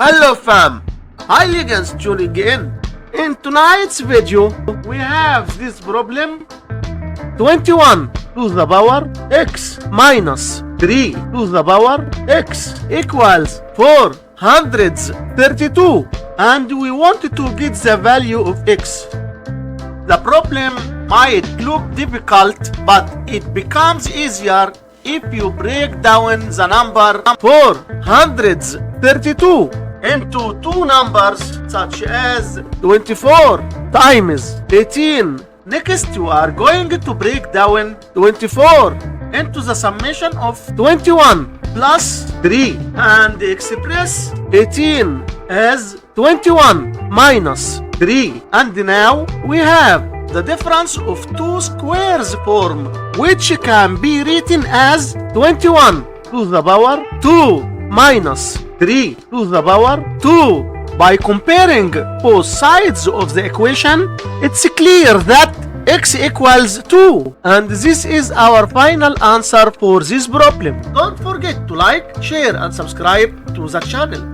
Hello fam, hi against tuning in. In tonight's video, we have this problem 21 to the power x minus 3 to the power x equals 432, and we want to get the value of x. The problem might look difficult, but it becomes easier if you break down the number 432 into two numbers such as 24 times 18. Next, we are going to break down 24 into the summation of 21 plus 3 and express 18 as 21 minus 3. And now we have the difference of two squares form, which can be written as 21 to the power 2 minus 3 to the power 2. By comparing both sides of the equation, it's clear that x equals 2, and this is our final answer for this problem. Don't forget to like, share and subscribe to the channel.